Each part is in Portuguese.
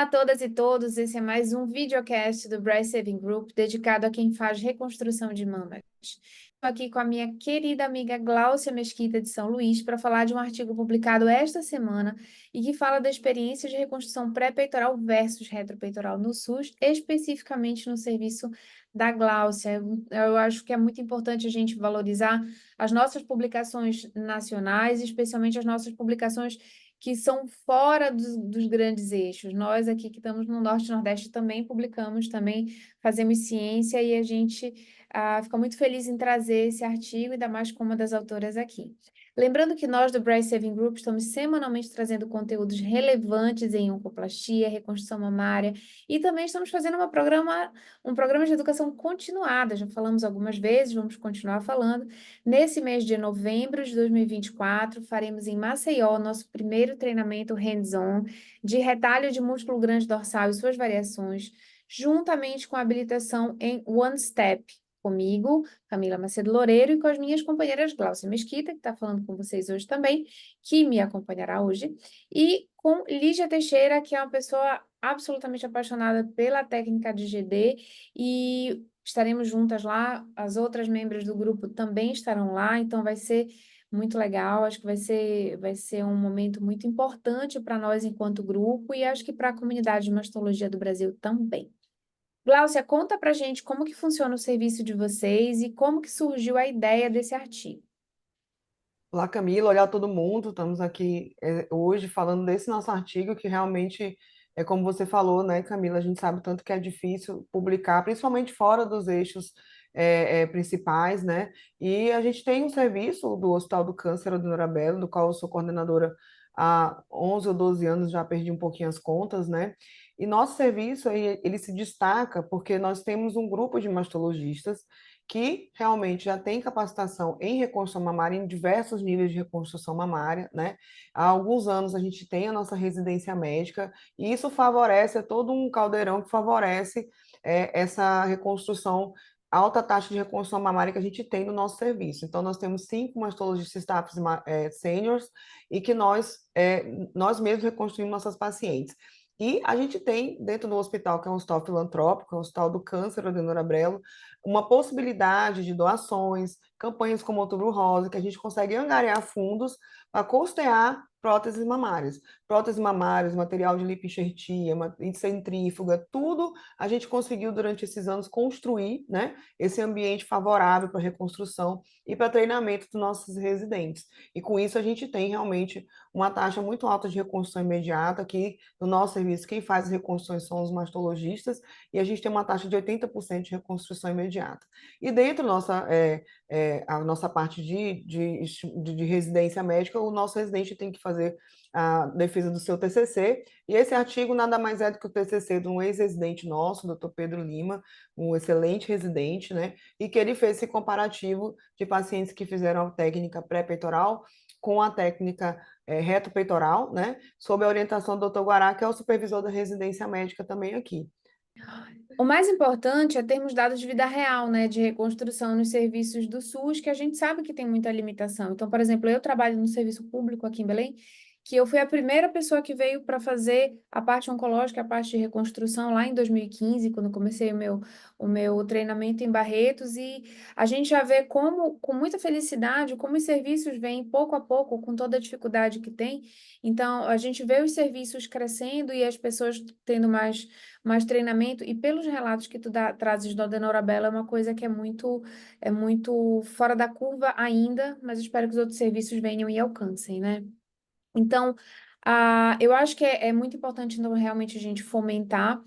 a todas e todos, esse é mais um videocast do Breast Saving Group dedicado a quem faz reconstrução de mamas. Estou aqui com a minha querida amiga Gláucia Mesquita de São Luís para falar de um artigo publicado esta semana e que fala da experiência de reconstrução pré-peitoral versus retropeitoral no SUS, especificamente no serviço da Gláucia. Eu acho que é muito importante a gente valorizar as nossas publicações nacionais, especialmente as nossas publicações que são fora dos grandes eixos. Nós aqui que estamos no Norte e Nordeste também publicamos, também fazemos ciência e a gente fica muito feliz em trazer esse artigo, ainda mais com uma das autoras aqui. Lembrando que nós do Breast Saving Group estamos semanalmente trazendo conteúdos relevantes em oncoplastia, reconstrução mamária e também estamos fazendo um programa de educação continuada. Já falamos algumas vezes, vamos continuar falando. Nesse mês de novembro de 2024, faremos em Maceió nosso primeiro treinamento hands-on de retalho de músculo grande dorsal e suas variações, juntamente com a habilitação em One Step, comigo, Camila Macedo Loureiro, e com as minhas companheiras Gláucia Mesquita, que está falando com vocês hoje também, que me acompanhará hoje, e com Lígia Teixeira, que é uma pessoa absolutamente apaixonada pela técnica de GD, e estaremos juntas lá, as outras membros do grupo também estarão lá, então vai ser muito legal, acho que vai ser um momento muito importante para nós enquanto grupo e acho que para a comunidade de mastologia do Brasil também. Gláucia, conta pra gente como que funciona o serviço de vocês e como que surgiu a ideia desse artigo. Olá, Camila, olá todo mundo. Estamos aqui hoje falando desse nosso artigo que realmente é como você falou, né, Camila? A gente sabe tanto que é difícil publicar, principalmente fora dos eixos principais, né? E a gente tem um serviço do Hospital do Câncer do Norabelo, do qual eu sou coordenadora há 11 ou 12 anos, já perdi um pouquinho as contas, né? E nosso serviço ele se destaca porque nós temos um grupo de mastologistas que realmente já tem capacitação em reconstrução mamária, em diversos níveis de reconstrução mamária, né? Há alguns anos a gente tem a nossa residência médica e isso favorece, é todo um caldeirão que favorece essa reconstrução, alta taxa de reconstrução mamária que a gente tem no nosso serviço. Então, nós temos 5 mastologistas staffs seniors e que nós mesmos reconstruímos nossas pacientes. E a gente tem, dentro do hospital, que é um hospital filantrópico, é o Hospital do Câncer, Adenor Abrelo, uma possibilidade de doações, campanhas como Outubro Rosa, que a gente consegue angariar fundos para custear próteses mamárias. Próteses mamárias, material de lipoenxertia, centrífuga, tudo a gente conseguiu durante esses anos construir, né, esse ambiente favorável para reconstrução e para treinamento dos nossos residentes. E com isso a gente tem realmente uma taxa muito alta de reconstrução imediata, que no nosso serviço quem faz as reconstruções são os mastologistas, e a gente tem uma taxa de 80% de reconstrução imediata. E dentro da a nossa parte de residência médica, o nosso residente tem que fazer a defesa do seu TCC, e esse artigo nada mais é do que o TCC de um ex-residente nosso, Dr. Pedro Lima, um excelente residente, né, e que ele fez esse comparativo de pacientes que fizeram a técnica pré-peitoral com a técnica reto-peitoral, né, sob a orientação do Dr. Guará, que é o supervisor da residência médica também aqui. O mais importante é termos dados de vida real, né, de reconstrução nos serviços do SUS, que a gente sabe que tem muita limitação. Então, por exemplo, eu trabalho no serviço público aqui em Belém, que eu fui a primeira pessoa que veio para fazer a parte oncológica, a parte de reconstrução lá em 2015, quando comecei o meu treinamento em Barretos, e a gente já vê como, com muita felicidade, como os serviços vêm pouco a pouco, com toda a dificuldade que tem. Então, a gente vê os serviços crescendo e as pessoas tendo mais treinamento, e pelos relatos que tu trazes do Adenor Abela, é uma coisa que é muito fora da curva ainda, mas eu espero que os outros serviços venham e alcancem, né? Então, eu acho que é muito importante, então, realmente a gente fomentar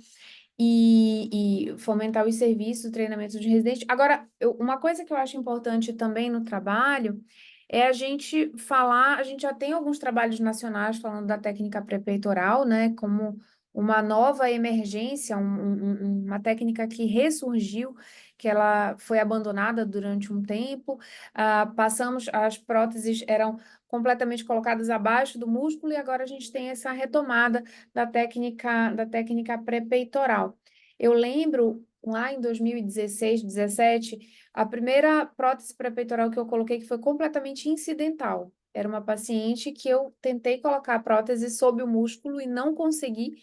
e fomentar os serviços, o treinamento de residente. Agora, uma coisa que eu acho importante também no trabalho é a gente falar, a gente já tem alguns trabalhos nacionais falando da técnica pré-peitoral, né, como uma nova emergência, uma técnica que ressurgiu, que ela foi abandonada durante um tempo. As próteses eram completamente colocadas abaixo do músculo e agora a gente tem essa retomada da técnica pré-peitoral. Eu lembro lá em 2016, 17, a primeira prótese pré-peitoral que eu coloquei que foi completamente incidental. Era uma paciente que eu tentei colocar a prótese sob o músculo e não consegui.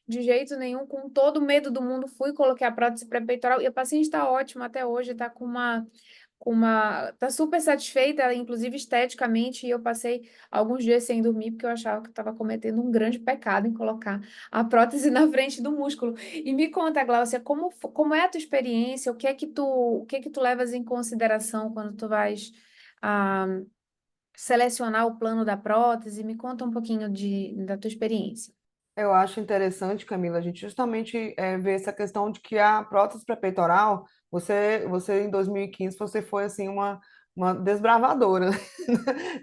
de jeito nenhum, com todo o medo do mundo, fui, coloquei a prótese pré-peitoral e a paciente está ótima até hoje, está tá super satisfeita, inclusive esteticamente, e eu passei alguns dias sem dormir porque eu achava que estava cometendo um grande pecado em colocar a prótese na frente do músculo. E me conta, Gláucia, como é a tua experiência? O que é que tu levas em consideração quando tu vais ah, selecionar o plano da prótese? Me conta um pouquinho da tua experiência. Eu acho interessante, Camila, a gente justamente ver essa questão de que a prótese pré-peitoral, você em 2015, você foi assim uma desbravadora,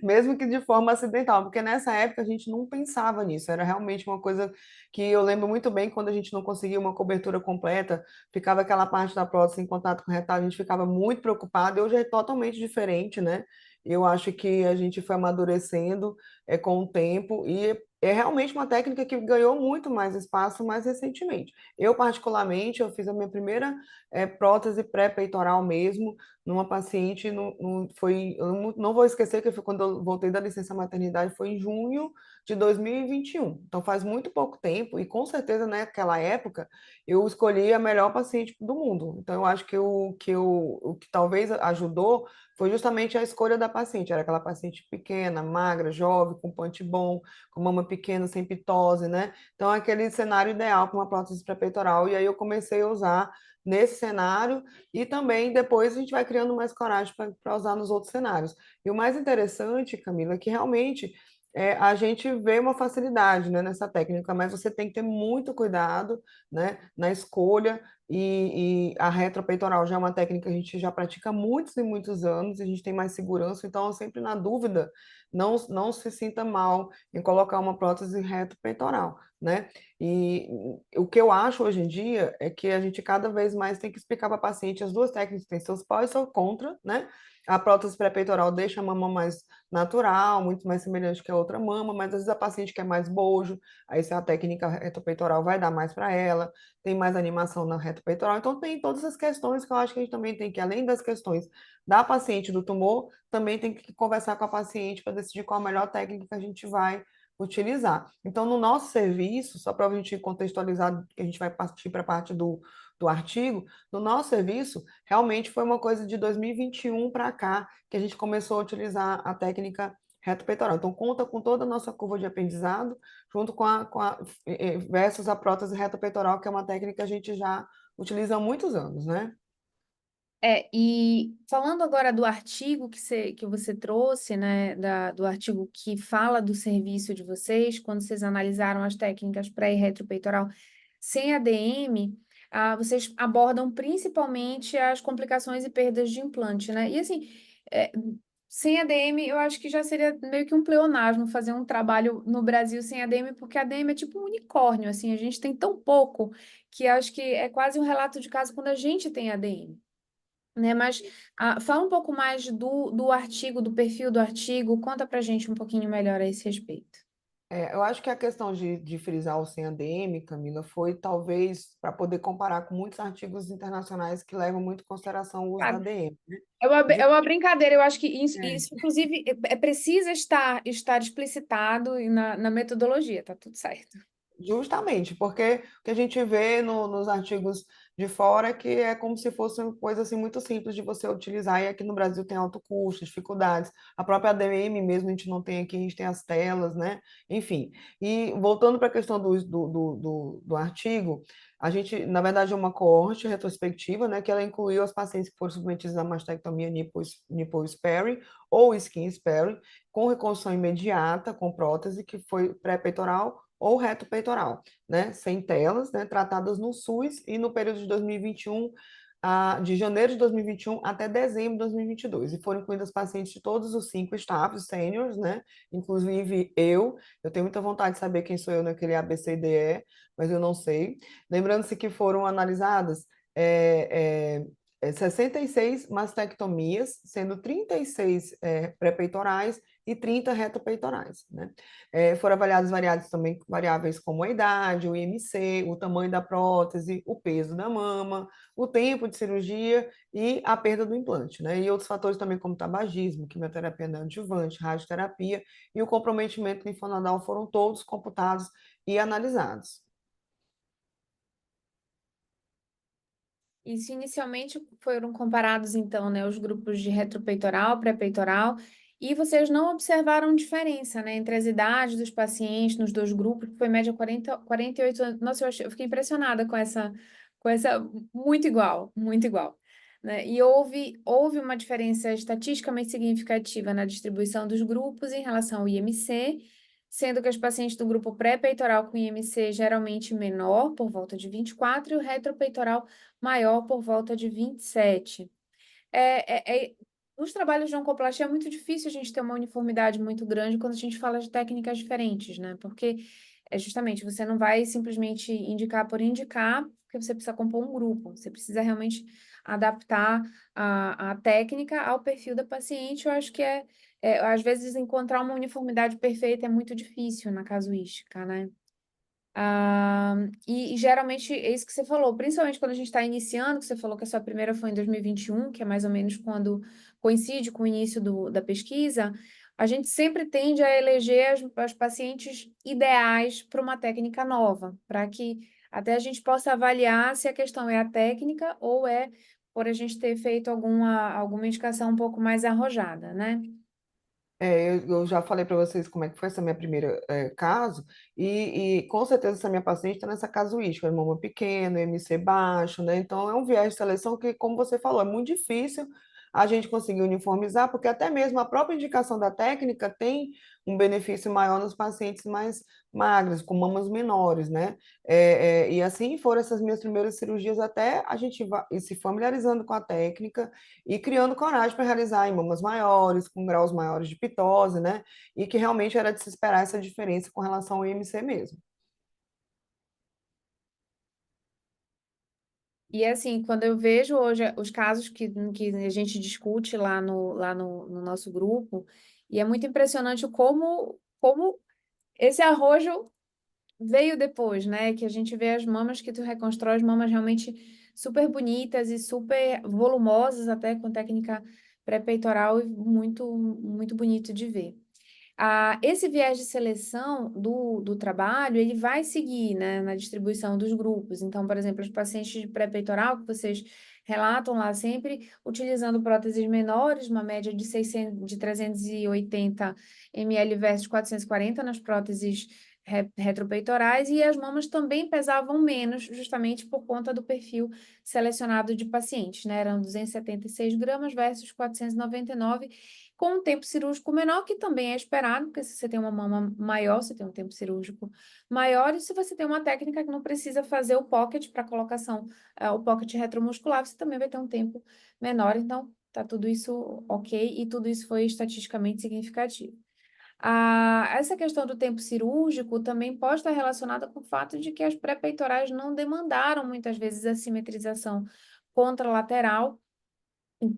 mesmo que de forma acidental, porque nessa época a gente não pensava nisso, era realmente uma coisa que eu lembro muito bem quando a gente não conseguia uma cobertura completa, ficava aquela parte da prótese em contato com o retal, a gente ficava muito preocupado, e hoje é totalmente diferente, né? Eu acho que a gente foi amadurecendo com o tempo e é realmente uma técnica que ganhou muito mais espaço mais recentemente. Eu, particularmente, eu fiz a minha primeira prótese pré-peitoral mesmo, numa paciente, eu não vou esquecer que foi quando eu voltei da licença maternidade, foi em junho de 2021. Então faz muito pouco tempo, e com certeza naquela época eu escolhi a melhor paciente do mundo. Então eu acho o que talvez ajudou foi justamente a escolha da paciente. Era aquela paciente pequena, magra, jovem, com punch bom, com mama pequena, sem pitose, né? Então, é aquele cenário ideal para uma prótese pré-peitoral. E aí eu comecei a usar nesse cenário e também depois a gente vai criando mais coragem para usar nos outros cenários. E o mais interessante, Camila, é que realmente a gente vê uma facilidade, né, nessa técnica, mas você tem que ter muito cuidado, né, na escolha. E a retropeitoral já é uma técnica que a gente já pratica há muitos e muitos anos, e a gente tem mais segurança, então, sempre na dúvida, não se sinta mal em colocar uma prótese reto-peitoral, né? E o que eu acho hoje em dia é que a gente cada vez mais tem que explicar para a paciente as duas técnicas têm seus pós e seus contra, né? A prótese pré-peitoral deixa a mama mais natural, muito mais semelhante que a outra mama, mas às vezes a paciente quer mais bojo, aí se a técnica reto-peitoral vai dar mais para ela, tem mais animação na reto-peitoral. Então tem todas essas questões que eu acho que a gente também tem que, além das questões da paciente do tumor, também tem que conversar com a paciente para decidir qual a melhor técnica que a gente vai utilizar. Então, no nosso serviço, só para a gente contextualizar, que a gente vai partir para a parte do artigo, no nosso serviço, realmente foi uma coisa de 2021 para cá que a gente começou a utilizar a técnica reto peitoral. Então, conta com toda a nossa curva de aprendizado, junto versus a prótese reto peitoral, que é uma técnica que a gente já utiliza há muitos anos, né? E falando agora do artigo que você trouxe, né, do artigo que fala do serviço de vocês, quando vocês analisaram as técnicas pré e retropeitoral sem ADM, vocês abordam principalmente as complicações e perdas de implante, né? E assim, é, sem ADM, eu acho que já seria meio que um pleonasmo fazer um trabalho no Brasil sem ADM, porque ADM é tipo um unicórnio, assim, a gente tem tão pouco que acho que é quase um relato de caso quando a gente tem ADM, né? Mas fala um pouco mais do artigo, do perfil do artigo, conta pra gente um pouquinho melhor a esse respeito. Eu acho que a questão de frisar o sem ADM, Camila, foi talvez para poder comparar com muitos artigos internacionais que levam muito em consideração o uso da Sabe? ADM, né? É uma brincadeira, eu acho que isso, É, inclusive, precisa estar explicitado na metodologia, tá tudo certo. Justamente, porque o que a gente vê nos artigos de fora é que é como se fosse uma coisa assim, muito simples de você utilizar, e aqui no Brasil tem alto custo, dificuldades. A própria ADM mesmo a gente não tem aqui, a gente tem as telas, né? Enfim. E voltando para a questão do artigo, a gente, na verdade, é uma coorte retrospectiva, né? Que ela incluiu as pacientes que foram submetidas à mastectomia nipple sparing ou skin sparing, com reconstrução imediata, com prótese, que foi pré-peitoral ou reto peitoral, né, sem telas, né, tratadas no SUS e no período de 2021, de janeiro de 2021 até dezembro de 2022, e foram incluídas pacientes de todos os 5 staffs seniors, né, inclusive eu tenho muita vontade de saber quem sou eu naquele ABCDE, mas eu não sei. Lembrando-se que foram analisadas 66 mastectomias, sendo 36 pré-peitorais e 30 retropeitorais, né? Foram avaliadas variáveis também, variáveis como a idade, o IMC, o tamanho da prótese, o peso da mama, o tempo de cirurgia e a perda do implante, né? E outros fatores também como tabagismo, quimioterapia neoadjuvante, radioterapia e o comprometimento linfonodal foram todos computados e analisados. Isso inicialmente foram comparados, então, né, os grupos de retropeitoral, pré-peitoral, e vocês não observaram diferença, né, entre as idades dos pacientes nos dois grupos, que foi média 48 anos. Nossa, eu fiquei impressionada com essa, muito igual, muito igual. Né? E houve uma diferença estatisticamente significativa na distribuição dos grupos em relação ao IMC, sendo que as pacientes do grupo pré-peitoral com IMC geralmente menor, por volta de 24, e o retropeitoral maior por volta de 27. Nos trabalhos de oncoplastia é muito difícil a gente ter uma uniformidade muito grande quando a gente fala de técnicas diferentes, né? Porque justamente você não vai simplesmente indicar por indicar, porque você precisa compor um grupo, você precisa realmente adaptar a técnica ao perfil da paciente. Eu acho que às vezes encontrar uma uniformidade perfeita é muito difícil na casuística, né? E geralmente é isso que você falou, principalmente quando a gente está iniciando, que você falou que a sua primeira foi em 2021, que é mais ou menos quando coincide com o início da pesquisa, a gente sempre tende a eleger as pacientes ideais para uma técnica nova, para que até a gente possa avaliar se a questão é a técnica ou é por a gente ter feito alguma indicação um pouco mais arrojada, né? Eu já falei para vocês como é que foi essa minha primeira caso, e com certeza essa minha paciente está nessa casuística, mama pequena, MC baixo, né? Então é um viés de seleção que, como você falou, é muito difícil a gente conseguir uniformizar, porque até mesmo a própria indicação da técnica tem um benefício maior nos pacientes mais magros, com mamas menores, né? E assim foram essas minhas primeiras cirurgias, até a gente ir se familiarizando com a técnica e criando coragem para realizar em mamas maiores, com graus maiores de pitose, né? E que realmente era de se esperar essa diferença com relação ao IMC mesmo. E assim, quando eu vejo hoje os casos que a gente discute lá no nosso grupo, e é muito impressionante como esse arrojo veio depois, né? Que a gente vê as mamas que tu reconstrói, as mamas realmente super bonitas e super volumosas, até com técnica pré-peitoral, e muito, muito bonito de ver. Esse viés de seleção do trabalho, ele vai seguir, né, na distribuição dos grupos. Então, por exemplo, os pacientes de pré-peitoral, que vocês relatam lá sempre, utilizando próteses menores, uma média de 380 ml versus 440 nas próteses retropeitorais, e as mamas também pesavam menos, justamente por conta do perfil selecionado de pacientes, né? Eram 276 gramas versus 499, com um tempo cirúrgico menor, que também é esperado, porque se você tem uma mama maior, você tem um tempo cirúrgico maior, e se você tem uma técnica que não precisa fazer o pocket para colocação, o pocket retromuscular, você também vai ter um tempo menor. Então, tá tudo isso ok, e tudo isso foi estatisticamente significativo. Essa questão do tempo cirúrgico também pode estar relacionada com o fato de que as pré-peitorais não demandaram muitas vezes a simetrização contralateral,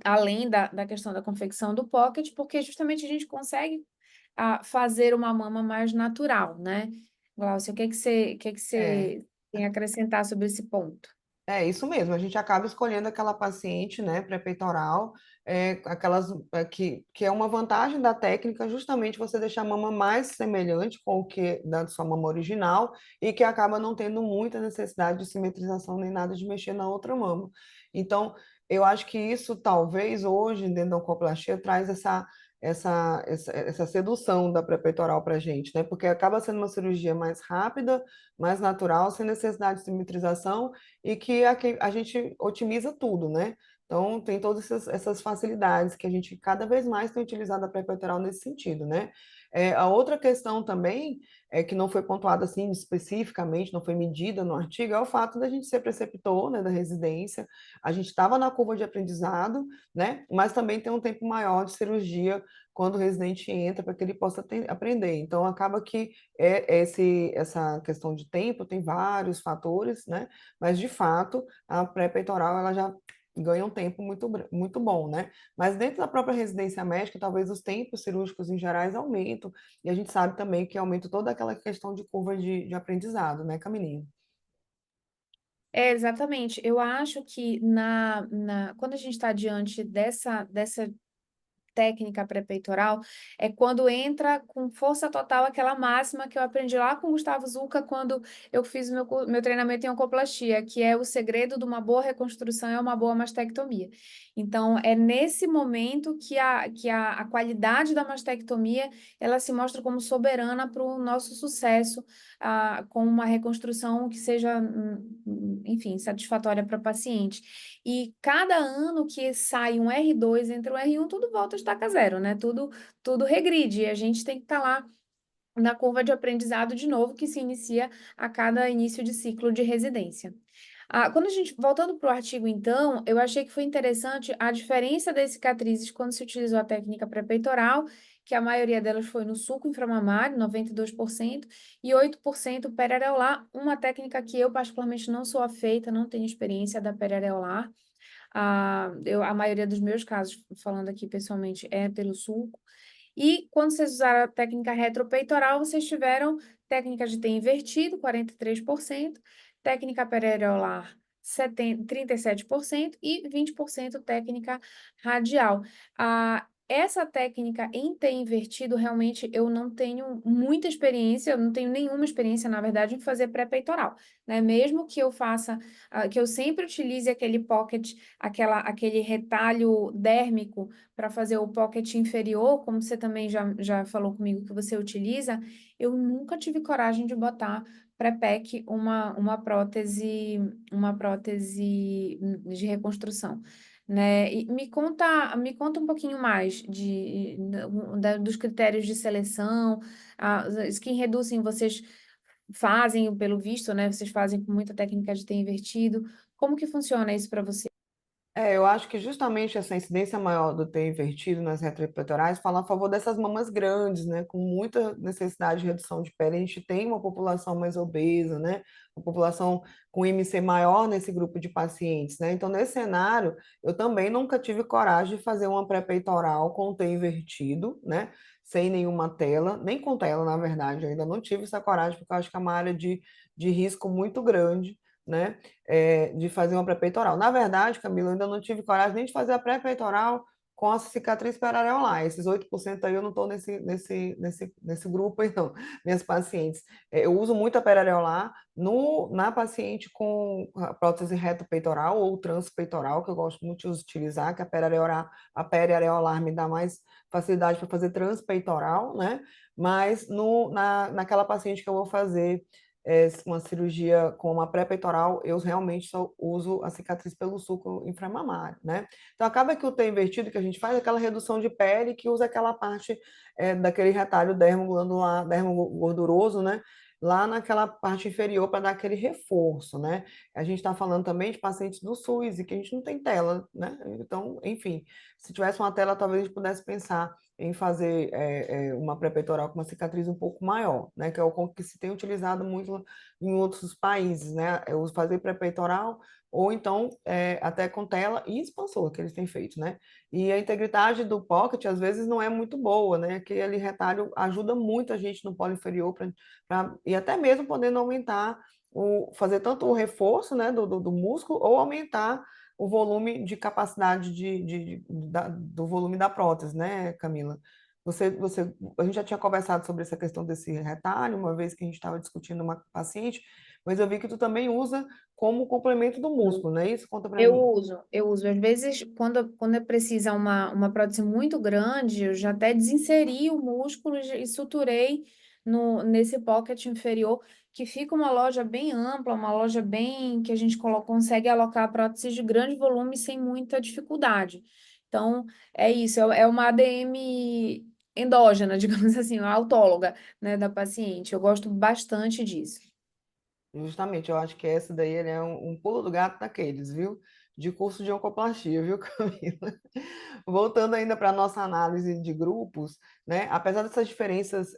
além da questão da confecção do pocket, porque justamente a gente consegue fazer uma mama mais natural, né? Glaucia, É, o que que você tem a acrescentar sobre esse ponto? É isso mesmo, a gente acaba escolhendo aquela paciente, né, pré-peitoral, aquelas que é uma vantagem da técnica, justamente você deixar a mama mais semelhante com o que da sua mama original e que acaba não tendo muita necessidade de simetrização nem nada de mexer na outra mama. Então, eu acho que isso talvez hoje, dentro da oncoplastia, traz essa sedução da pré-peitoral para a gente, né? Porque acaba sendo uma cirurgia mais rápida, mais natural, sem necessidade de simetrização e que a gente otimiza tudo, né? Então, tem todas essas facilidades que a gente cada vez mais tem utilizado a pré-peitoral nesse sentido, né? A outra questão também, que não foi pontuada assim especificamente, não foi medida no artigo, é o fato da gente ser preceptor, né, da residência. A gente estava na curva de aprendizado, né? Mas também tem um tempo maior de cirurgia quando o residente entra para que ele possa aprender. Então, acaba que essa questão de tempo tem vários fatores, né? Mas, de fato, a pré-peitoral ela já ganha um tempo muito bom, né? Mas dentro da própria residência médica, talvez os tempos cirúrgicos em gerais aumentam, e a gente sabe também que aumenta toda aquela questão de curva de aprendizado, né, Camilinha? Exatamente. Eu acho que quando a gente está diante dessa técnica pré-peitoral é quando entra com força total aquela máxima que eu aprendi lá com o Gustavo Zucca quando eu fiz meu treinamento em oncoplastia, que é o segredo de uma boa reconstrução é uma boa mastectomia. Então, é nesse momento que a qualidade da mastectomia ela se mostra como soberana para o nosso sucesso, com uma reconstrução que seja, enfim, satisfatória para a paciente. E cada ano que sai um R2, entra um R1, tudo volta a estaca zero, né? Tudo regride. E a gente tem que estar lá na curva de aprendizado de novo, que se inicia a cada início de ciclo de residência. Quando a gente, voltando para o artigo, então, eu achei que foi interessante a diferença das cicatrizes quando se utilizou a técnica pré-peitoral, que a maioria delas foi no sulco inframamário, 92%, e 8% periareolar, uma técnica que eu particularmente não sou afeita, não tenho experiência da periareolar. A maioria dos meus casos, falando aqui pessoalmente, é pelo sulco. E quando vocês usaram a técnica retropeitoral, vocês tiveram técnica de T invertido, 43%, técnica periareolar, 37% e 20% técnica radial. Essa técnica em T invertido, realmente, eu não tenho muita experiência, eu não tenho nenhuma experiência, na verdade, em fazer pré-peitoral, né? Mesmo que eu faça, que eu sempre utilize aquele pocket, aquele retalho dérmico, para fazer o pocket inferior, como você também já falou comigo que você utiliza, eu nunca tive coragem de botar pré-pack uma prótese de reconstrução, né? E me conta um pouquinho mais dos critérios de seleção, skin reducing vocês fazem, pelo visto, né? Vocês fazem com muita técnica de ter invertido. Como que funciona isso para você? Eu acho que justamente essa incidência maior do T invertido nas retropeitorais fala a favor dessas mamas grandes, né, com muita necessidade de redução de pele. A gente tem uma população mais obesa, né, uma população com IMC maior nesse grupo de pacientes, né. Então, nesse cenário, eu também nunca tive coragem de fazer uma pré-peitoral com o T invertido, né, sem nenhuma tela, nem com tela, na verdade. Eu ainda não tive essa coragem, porque eu acho que é uma área de risco muito grande, né? De fazer uma pré-peitoral. Na verdade, Camila, eu ainda não tive coragem nem de fazer a pré-peitoral com a cicatriz periareolar. Esses 8% aí eu não estou nesse grupo aí, não, minhas pacientes. Eu uso muito a periareolar na paciente com a prótese reto-peitoral ou transpeitoral, que eu gosto muito de utilizar, que a periareolar me dá mais facilidade para fazer transpeitoral, né? Mas naquela paciente que eu vou fazer uma cirurgia com uma pré-peitoral, eu realmente só uso a cicatriz pelo sulco inframamário, né? Então, acaba que o T invertido que a gente faz é aquela redução de pele que usa aquela parte daquele retalho dermoglandular, dermogorduroso, né? Lá naquela parte inferior para dar aquele reforço, né? A gente está falando também de pacientes do SUS e que a gente não tem tela, né? Então, enfim, se tivesse uma tela, talvez a gente pudesse pensar em fazer uma pré-peitoral com uma cicatriz um pouco maior, né? Que é o que se tem utilizado muito em outros países, né? É o fazer pré-peitoral ou então até com tela e expansor que eles têm feito, né? E a integridade do pocket às vezes não é muito boa, né? Aquele retalho ajuda muito a gente no polo inferior e até mesmo podendo aumentar fazer tanto o reforço, né, do músculo ou aumentar o volume de capacidade do volume da prótese, né, Camila? A gente já tinha conversado sobre essa questão desse retalho, uma vez que a gente estava discutindo uma paciente, mas eu vi que tu também usa como complemento do músculo, não é isso? Conta para Eu mim. uso, eu uso. Às vezes, quando é precisa uma prótese muito grande, eu já até desinseri o músculo e suturei nesse pocket inferior, que fica uma loja bem ampla, uma loja bem que a gente consegue alocar próteses de grande volume sem muita dificuldade. Então, é isso, é uma ADM endógena, digamos assim, uma autóloga, né, da paciente. Eu gosto bastante disso. Justamente, eu acho que essa daí ele é um pulo do gato daqueles, viu? De curso de oncoplastia, viu, Camila? Voltando ainda para a nossa análise de grupos, né? Apesar dessas diferenças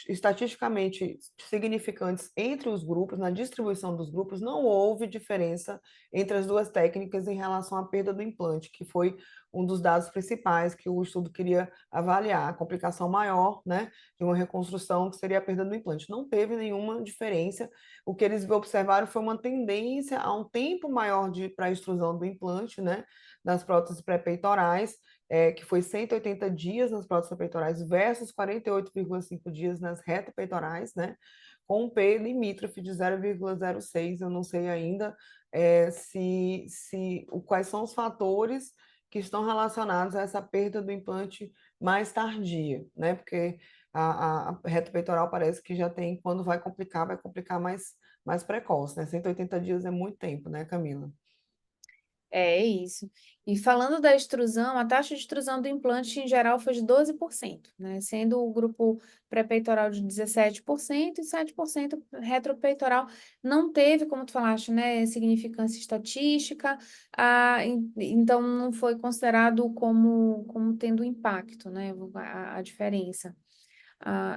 estatisticamente significantes entre os grupos, na distribuição dos grupos, não houve diferença entre as duas técnicas em relação à perda do implante, que foi um dos dados principais que o estudo queria avaliar, a complicação maior, né, de uma reconstrução, que seria a perda do implante. Não teve nenhuma diferença. O que eles observaram foi uma tendência a um tempo maior para a extrusão do implante, né, das próteses pré-peitorais, que foi 180 dias nas próteses peitorais versus 48,5 dias nas retropeitorais, né? Com um P limítrofe de 0,06, eu não sei ainda quais são os fatores que estão relacionados a essa perda do implante mais tardia, né? Porque a reto peitoral parece que já tem, quando vai complicar mais precoce, né? 180 dias é muito tempo, né, Camila? É isso. E falando da extrusão, a taxa de extrusão do implante em geral foi de 12%, né? Sendo o grupo pré-peitoral de 17% e 7% retropeitoral. Não teve, como tu falaste, né, significância estatística, então não foi considerado como tendo impacto, né, a diferença.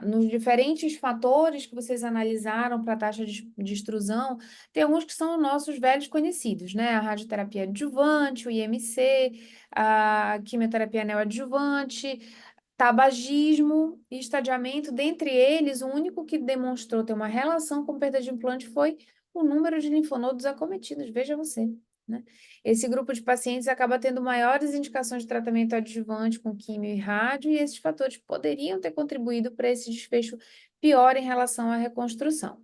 Nos diferentes fatores que vocês analisaram para a taxa de extrusão, tem alguns que são nossos velhos conhecidos, né? A radioterapia adjuvante, o IMC, a quimioterapia neoadjuvante, tabagismo e estadiamento. Dentre eles, o único que demonstrou ter uma relação com perda de implante foi o número de linfonodos acometidos, veja você, né? Esse grupo de pacientes acaba tendo maiores indicações de tratamento adjuvante com químio e rádio, e esses fatores poderiam ter contribuído para esse desfecho pior em relação à reconstrução.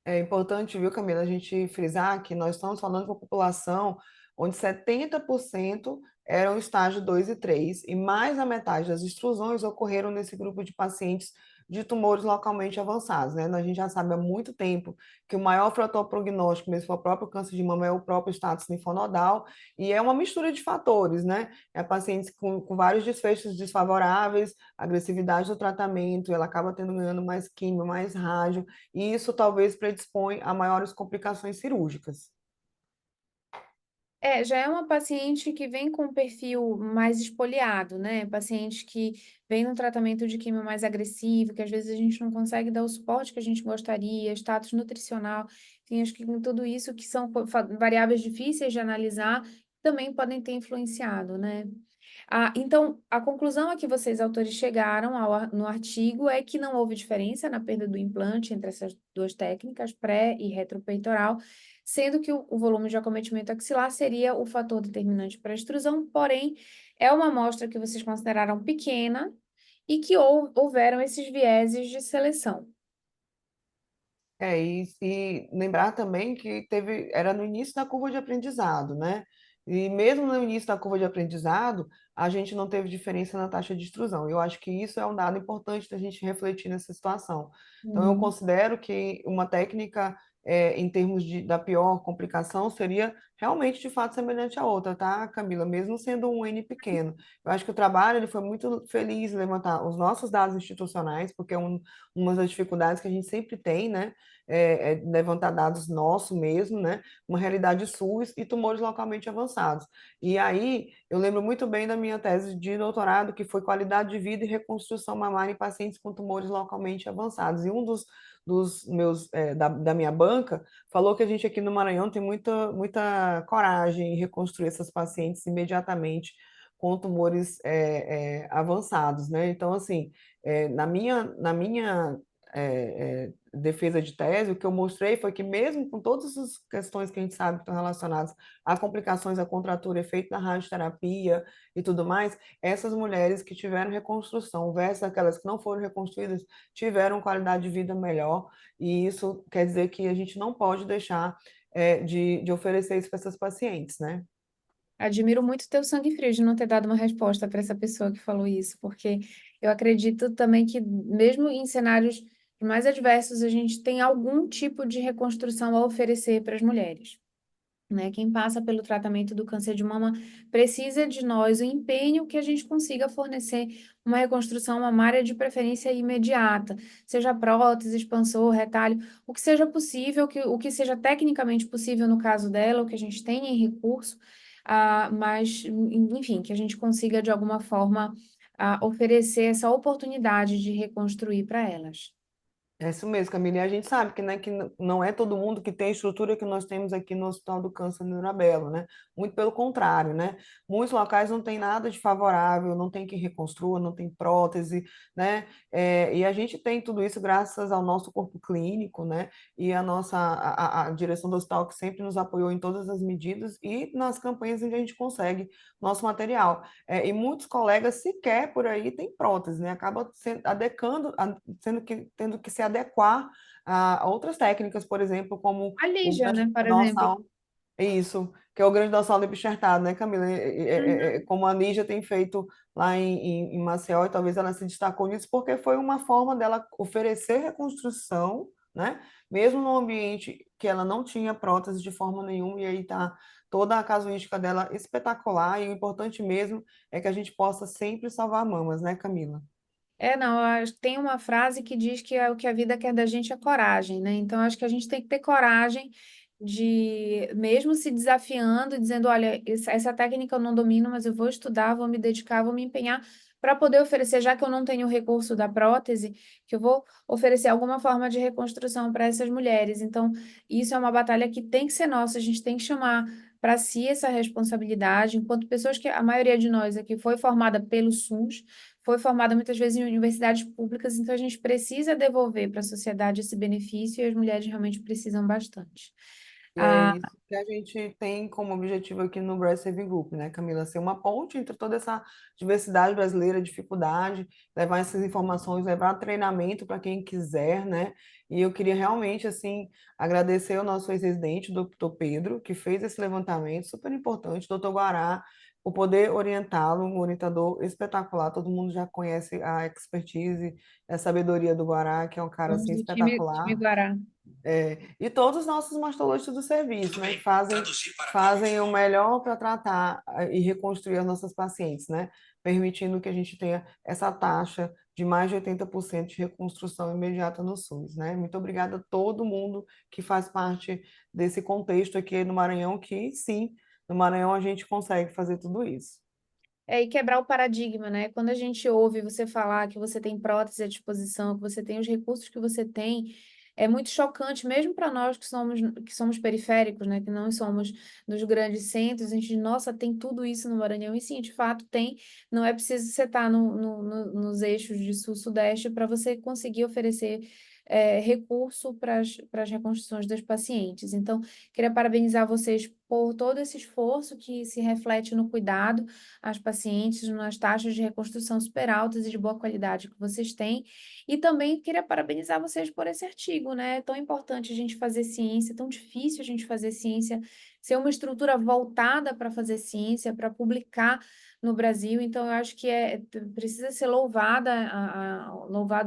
É importante, viu, Camila, a gente frisar que nós estamos falando de uma população onde 70% eram estágio 2 e 3, e mais da metade das extrusões ocorreram nesse grupo de pacientes de tumores localmente avançados, né? A gente já sabe há muito tempo que o maior fator prognóstico, mesmo para o próprio câncer de mama, é o próprio status linfonodal, e é uma mistura de fatores, né? É pacientes com vários desfechos desfavoráveis, agressividade do tratamento, ela acaba ganhando mais químio, mais rádio, e isso talvez predispõe a maiores complicações cirúrgicas. Já é uma paciente que vem com um perfil mais espoliado, né? Paciente que vem num tratamento de quimio mais agressivo, que às vezes a gente não consegue dar o suporte que a gente gostaria, status nutricional, enfim, acho que com tudo isso que são variáveis difíceis de analisar, também podem ter influenciado, né? Então, a conclusão a que vocês, autores, chegaram no artigo é que não houve diferença na perda do implante entre essas duas técnicas, pré e retropeitoral, sendo que o volume de acometimento axilar seria o fator determinante para a extrusão, porém, é uma amostra que vocês consideraram pequena e que houveram esses vieses de seleção. E lembrar também que era no início da curva de aprendizado, né? E mesmo no início da curva de aprendizado, a gente não teve diferença na taxa de extrusão. Eu acho que isso é um dado importante da gente refletir nessa situação. Então, eu Uhum. considero que uma técnica, em termos da pior complicação, seria realmente, de fato, semelhante à outra, tá, Camila? Mesmo sendo um N pequeno. Eu acho que o trabalho ele foi muito feliz em levantar os nossos dados institucionais, porque é uma das dificuldades que a gente sempre tem, né? Levantar dados nossos mesmo, né? Uma realidade SUS e tumores localmente avançados. E aí, eu lembro muito bem da minha tese de doutorado, que foi qualidade de vida e reconstrução mamária em pacientes com tumores localmente avançados. E um dos meus, da minha banca, falou que a gente aqui no Maranhão tem muita coragem em reconstruir essas pacientes imediatamente com tumores avançados, né? Então, assim, na minha defesa de tese, o que eu mostrei foi que mesmo com todas as questões que a gente sabe que estão relacionadas a complicações da contratura, efeito da radioterapia e tudo mais, essas mulheres que tiveram reconstrução versus aquelas que não foram reconstruídas tiveram qualidade de vida melhor, e isso quer dizer que a gente não pode deixar de oferecer isso para essas pacientes, né? Admiro muito teu sangue frio de não ter dado uma resposta para essa pessoa que falou isso, porque eu acredito também que, mesmo em cenários mais adversos, a gente tem algum tipo de reconstrução a oferecer para as mulheres, né? Quem passa pelo tratamento do câncer de mama precisa de nós, o empenho que a gente consiga fornecer uma reconstrução mamária de preferência imediata, seja prótese, expansor, retalho, o que seja possível, o que seja tecnicamente possível no caso dela, o que a gente tenha em recurso, mas, enfim, que a gente consiga de alguma forma oferecer essa oportunidade de reconstruir para elas. É isso mesmo, Camila. E a gente sabe que, né, não é todo mundo que tem a estrutura que nós temos aqui no Hospital do Câncer no Mirabelo, né? Muito pelo contrário, né? Muitos locais não tem nada de favorável, não tem quem reconstrua, não tem prótese, né? E a gente tem tudo isso graças ao nosso corpo clínico, né? E a direção do hospital que sempre nos apoiou em todas as medidas e nas campanhas onde a gente consegue nosso material. E muitos colegas sequer por aí têm prótese, né? Acaba sendo, tendo que se adequar a outras técnicas, por exemplo, como A o Lígia, gancho né, por exemplo. dorsal, isso, que é o grande dorsal enxertado, né, Camila? Uhum. Como a Nígia tem feito lá em Maceió, e talvez ela se destacou nisso, porque foi uma forma dela oferecer reconstrução, né? Mesmo no ambiente que ela não tinha prótese de forma nenhuma, e aí tá toda a casuística dela espetacular, e o importante mesmo é que a gente possa sempre salvar mamas, né, Camila? Não, eu tem uma frase que diz que o que a vida quer da gente é coragem, né? Então, acho que a gente tem que ter coragem de, mesmo se desafiando, dizendo, olha, essa técnica eu não domino, mas eu vou estudar, vou me dedicar, vou me empenhar para poder oferecer, já que eu não tenho o recurso da prótese, que eu vou oferecer alguma forma de reconstrução para essas mulheres. Então, isso é uma batalha que tem que ser nossa, a gente tem que chamar para si essa responsabilidade, enquanto pessoas que a maioria de nós aqui foi formada pelo SUS, foi formada muitas vezes em universidades públicas, então a gente precisa devolver para a sociedade esse benefício e as mulheres realmente precisam bastante. E é Ah, isso que a gente tem como objetivo aqui no Breast Saving Group, né, Camila? Ser uma ponte entre toda essa diversidade brasileira, dificuldade, levar essas informações, levar treinamento para quem quiser, né? E eu queria realmente, assim, agradecer ao nosso ex-residente, o doutor Pedro, que fez esse levantamento super importante, doutor Guará, por poder orientá-lo, um orientador espetacular. Todo mundo já conhece a expertise, a sabedoria do Guará, que é um cara, somos assim, do time espetacular. Guará. E todos os nossos mastologistas do serviço, né, que fazem o melhor para tratar e reconstruir as nossas pacientes, né, permitindo que a gente tenha essa taxa de mais de 80% de reconstrução imediata no SUS, né? Muito obrigada a todo mundo que faz parte desse contexto aqui no Maranhão, que sim, no Maranhão a gente consegue fazer tudo isso. E quebrar o paradigma, né? Quando a gente ouve você falar que você tem prótese à disposição, que você tem os recursos que você tem, é muito chocante, mesmo para nós que somos periféricos, né? Que não somos dos grandes centros, a gente, nossa, tem tudo isso no Maranhão. E sim, de fato tem. Não é preciso você estar nos eixos de sul-sudeste para você conseguir oferecer recurso para as reconstruções das pacientes. Então, queria parabenizar vocês por todo esse esforço que se reflete no cuidado às pacientes, nas taxas de reconstrução super altas e de boa qualidade que vocês têm. E também queria parabenizar vocês por esse artigo, né? É tão importante a gente fazer ciência, é tão difícil a gente fazer ciência, ser uma estrutura voltada para fazer ciência, para publicar no Brasil. Então, eu acho que precisa ser louvado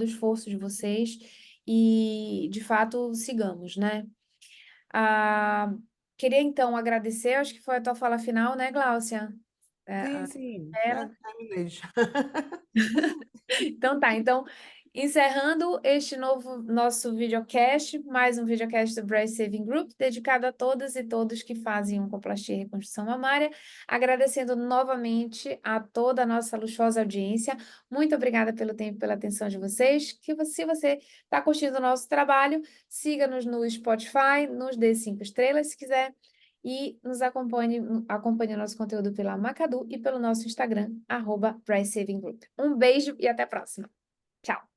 o esforço de vocês e, de fato, sigamos, né? Ah, queria, então, agradecer, acho que foi a tua fala final, né, Gláucia? Sim, sim, já Ela. terminei. Já. Então tá, então encerrando este novo nosso videocast, mais um videocast do Breast Saving Group, dedicado a todas e todos que fazem oncoplastia e reconstrução mamária, agradecendo novamente a toda a nossa luxuosa audiência. Muito obrigada pelo tempo e pela atenção de vocês. Se você está curtindo o nosso trabalho, siga-nos no Spotify, nos dê 5 estrelas se quiser. E nos acompanhe o nosso conteúdo pela Macadu e pelo nosso Instagram, @Price Saving Group. Um beijo e até a próxima. Tchau!